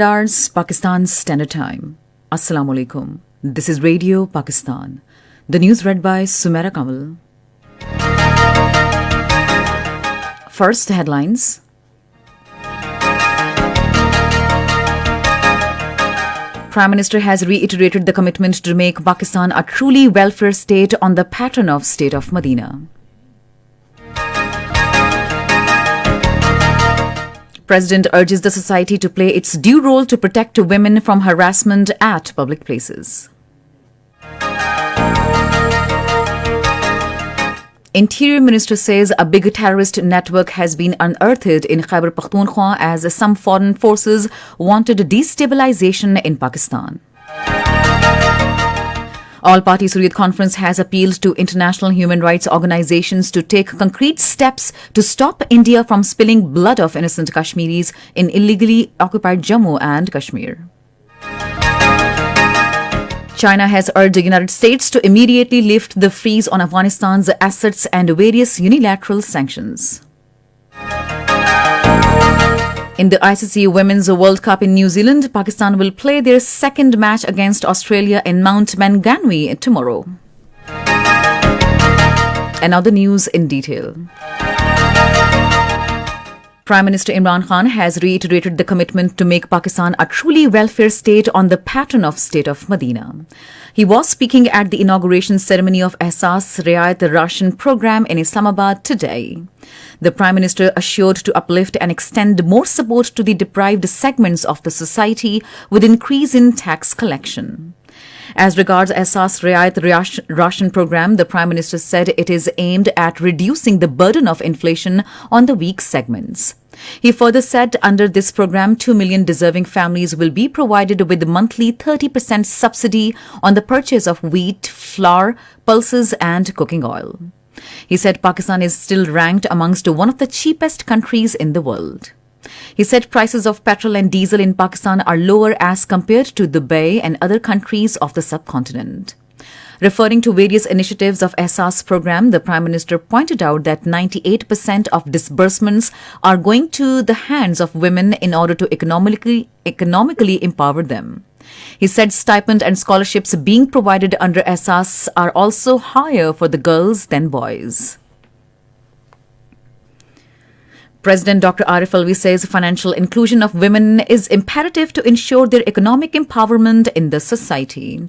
Hours Pakistan Standard Time. Assalamu alaikum. This is Radio Pakistan. The news read by Sumaira Kamal. First, headlines. Prime Minister has reiterated the commitment to make Pakistan a truly welfare state on the pattern of State of Medina. President urges the society to play its due role to protect women from harassment at public places. Interior Minister says a big terrorist network has been unearthed in Khyber Pakhtunkhwa as some foreign forces wanted destabilization in Pakistan. All-Party Hurriyat Conference has appealed to international human rights organizations to take concrete steps to stop India from spilling blood of innocent Kashmiris in illegally occupied Jammu and Kashmir. China has urged the United States to immediately lift the freeze on Afghanistan's assets and various unilateral sanctions. In the ICC Women's World Cup in New Zealand, Pakistan will play their second match against Australia in Mount Maunganui tomorrow. And now the news in detail. Prime Minister Imran Khan has reiterated the commitment to make Pakistan a truly welfare state on the pattern of State of Medina. He was speaking at the inauguration ceremony of Ehsaas Riayat Ration program in Islamabad today. The Prime Minister assured to uplift and extend more support to the deprived segments of the society with increase in tax collection. As regards Ehsaas Riayat Ration program, the Prime Minister said it is aimed at reducing the burden of inflation on the weak segments. He further said under this program, 2 million deserving families will be provided with monthly 30% subsidy on the purchase of wheat, flour, pulses and cooking oil. He said Pakistan is still ranked amongst one of the cheapest countries in the world. He said prices of petrol and diesel in Pakistan are lower as compared to Dubai and other countries of the subcontinent. Referring to various initiatives of Ehsaas program, the Prime Minister pointed out that 98% of disbursements are going to the hands of women in order to economically empower them. He said stipend and scholarships being provided under Ehsaas are also higher for the girls than boys. President Dr. Arif Alvi says financial inclusion of women is imperative to ensure their economic empowerment in the society.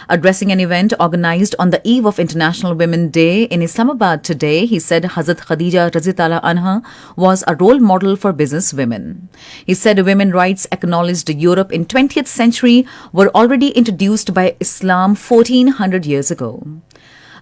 Addressing an event organized on the eve of International Women's Day in Islamabad today, he said Hazrat Khadija Raziyallahu Anha was a role model for business women. He said women's rights acknowledged Europe in 20th century were already introduced by Islam 1400 years ago.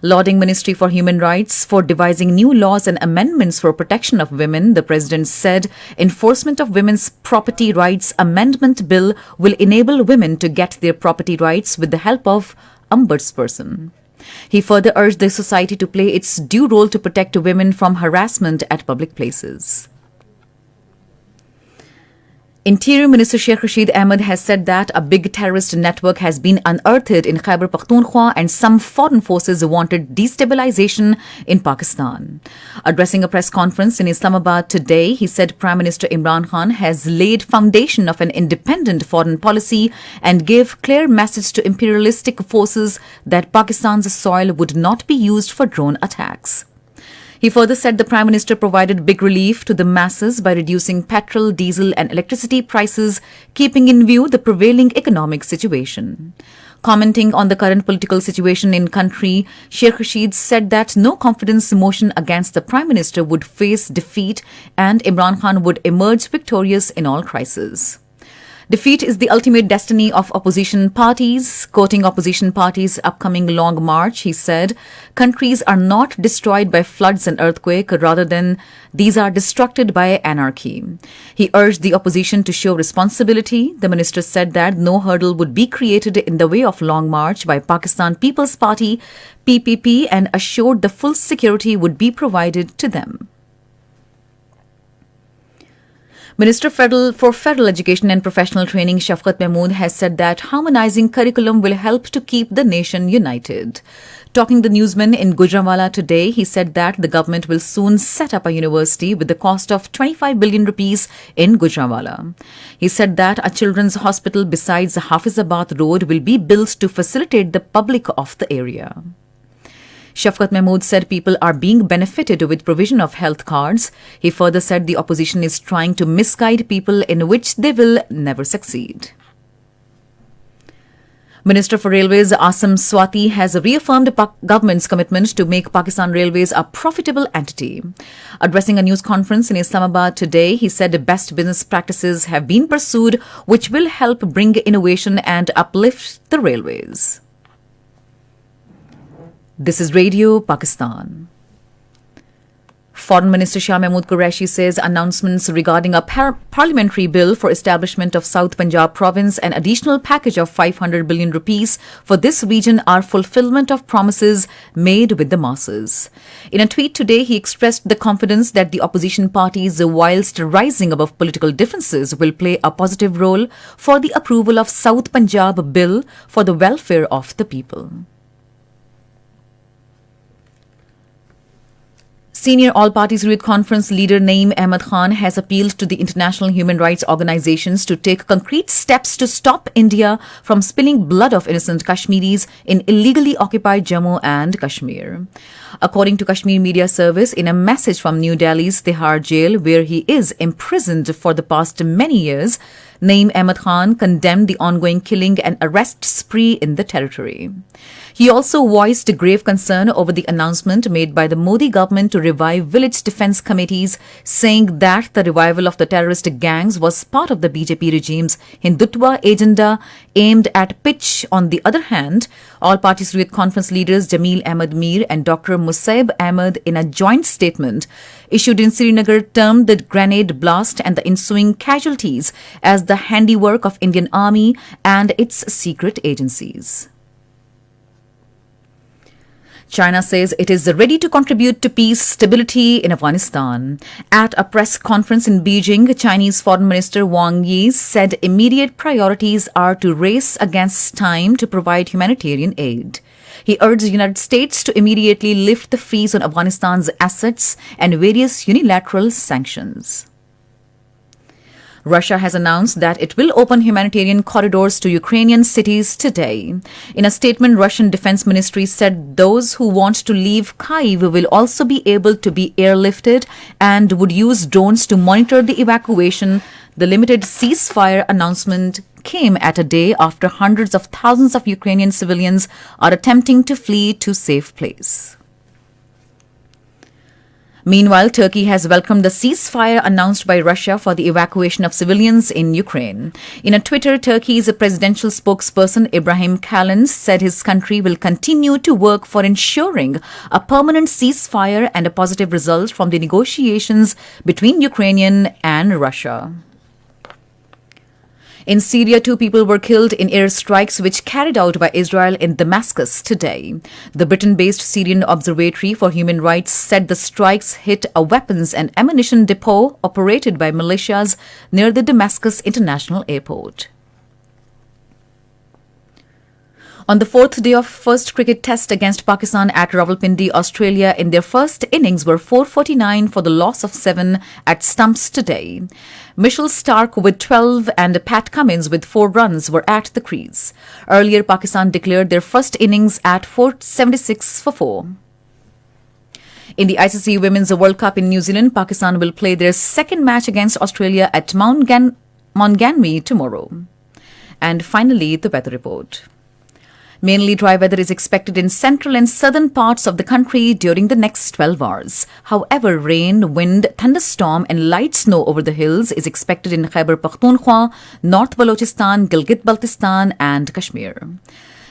Lauding Ministry for Human Rights for devising new laws and amendments for protection of women, the President said enforcement of women's property rights amendment bill will enable women to get their property rights with the help of ombudsperson. He further urged the society to play its due role to protect women from harassment at public places. Interior Minister Sheikh Rashid Ahmed has said that a big terrorist network has been unearthed in Khyber Pakhtunkhwa and some foreign forces wanted destabilization in Pakistan. Addressing a press conference in Islamabad today, he said Prime Minister Imran Khan has laid foundation of an independent foreign policy and gave clear message to imperialistic forces that Pakistan's soil would not be used for drone attacks. He further said the Prime Minister provided big relief to the masses by reducing petrol, diesel and electricity prices, keeping in view the prevailing economic situation. Commenting on the current political situation in country, Sheikh Rashid said that no confidence motion against the Prime Minister would face defeat and Imran Khan would emerge victorious in all crises. Defeat is the ultimate destiny of opposition parties. Quoting opposition parties' upcoming long march, he said, countries are not destroyed by floods and earthquake, rather than these are destructed by anarchy. He urged the opposition to show responsibility. The minister said that no hurdle would be created in the way of long march by Pakistan People's Party, PPP, and assured the full security would be provided to them. Minister for Federal Education and Professional Training Shafqat Mahmood has said that harmonizing curriculum will help to keep the nation united. Talking to newsmen in Gujranwala today, he said that the government will soon set up a university with the cost of 25 billion rupees in Gujranwala. He said that a children's hospital besides the Hafizabad Road will be built to facilitate the public of the area. Shafqat Mahmood said people are being benefited with provision of health cards. He further said the opposition is trying to misguide people in which they will never succeed. Minister for Railways Asam Swati has reaffirmed the government's commitment to make Pakistan Railways a profitable entity. Addressing a news conference in Islamabad today, he said the best business practices have been pursued, which will help bring innovation and uplift the railways. This is Radio Pakistan. Foreign Minister Shah Mahmood Qureshi says announcements regarding a parliamentary bill for establishment of South Punjab province and additional package of 500 billion rupees for this region are fulfillment of promises made with the masses. In a tweet today, he expressed the confidence that the opposition parties, whilst rising above political differences, will play a positive role for the approval of South Punjab bill for the welfare of the people. Senior All Parties Youth Conference leader Naeem Ahmed Khan has appealed to the international human rights organizations to take concrete steps to stop India from spilling blood of innocent Kashmiris in illegally occupied Jammu and Kashmir. According to Kashmir Media Service, in a message from New Delhi's Tihar jail, where he is imprisoned for the past many years, Naeem Ahmed Khan condemned the ongoing killing and arrest spree in the territory. He also voiced grave concern over the announcement made by the Modi government to revive village defence committees, saying that the revival of the terrorist gangs was part of the BJP regime's Hindutva agenda aimed at pitch. On the other hand, All Parties Youth Conference leaders Jameel Ahmed Mir and Dr. Musaib Ahmed, in a joint statement issued in Srinagar, termed the grenade blast and the ensuing casualties as the handiwork of Indian Army and its secret agencies. China says it is ready to contribute to peace, stability in Afghanistan. At a press conference in Beijing, Chinese Foreign Minister Wang Yi said immediate priorities are to race against time to provide humanitarian aid. He urged the United States to immediately lift the freeze on Afghanistan's assets and various unilateral sanctions. Russia has announced that it will open humanitarian corridors to Ukrainian cities today. In a statement, Russian Defense Ministry said those who want to leave Kyiv will also be able to be airlifted and would use drones to monitor the evacuation. The limited ceasefire announcement came at a day after hundreds of thousands of Ukrainian civilians are attempting to flee to safe place. Meanwhile, Turkey has welcomed the ceasefire announced by Russia for the evacuation of civilians in Ukraine. In a Twitter, Turkey's presidential spokesperson Ibrahim Kalin said his country will continue to work for ensuring a permanent ceasefire and a positive result from the negotiations between Ukraine and Russia. In Syria, 2 people were killed in airstrikes which carried out by Israel in Damascus today. The Britain-based Syrian Observatory for Human Rights said the strikes hit a weapons and ammunition depot operated by militias near the Damascus International Airport. On the 4th day of first cricket test against Pakistan at Rawalpindi, Australia, in their first innings were 449 for the loss of 7 at stumps today. Mitchell Stark with 12 and Pat Cummins with 4 runs were at the crease. Earlier, Pakistan declared their first innings at 476 for 4. In the ICC Women's World Cup in New Zealand, Pakistan will play their second match against Australia at Maunganui tomorrow. And finally, the weather report. Mainly dry weather is expected in central and southern parts of the country during the next 12 hours. However, rain, wind, thunderstorm and light snow over the hills is expected in Khyber Pakhtunkhwa, North Balochistan, Gilgit-Baltistan and Kashmir.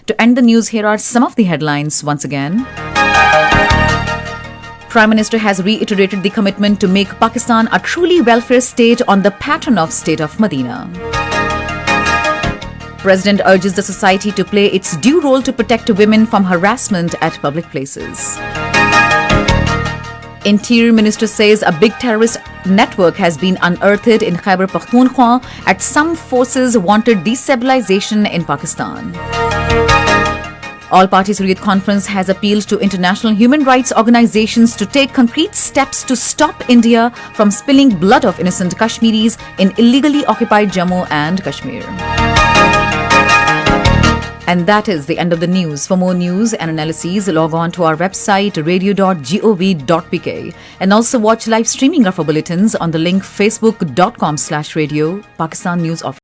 To end the news, here are some of the headlines once again. Prime Minister has reiterated the commitment to make Pakistan a truly welfare state on the pattern of State of Medina. President urges the society to play its due role to protect women from harassment at public places. Interior Minister says a big terrorist network has been unearthed in Khyber Pakhtunkhwa at some forces wanted destabilization in Pakistan. All Parties Hurriyat Conference has appealed to international human rights organizations to take concrete steps to stop India from spilling blood of innocent Kashmiris in illegally occupied Jammu and Kashmir. And that is the end of the news. For more news and analyses, log on to our website radio.gov.pk and also watch live streaming of our bulletins on the link facebook.com/radio Pakistan News Office.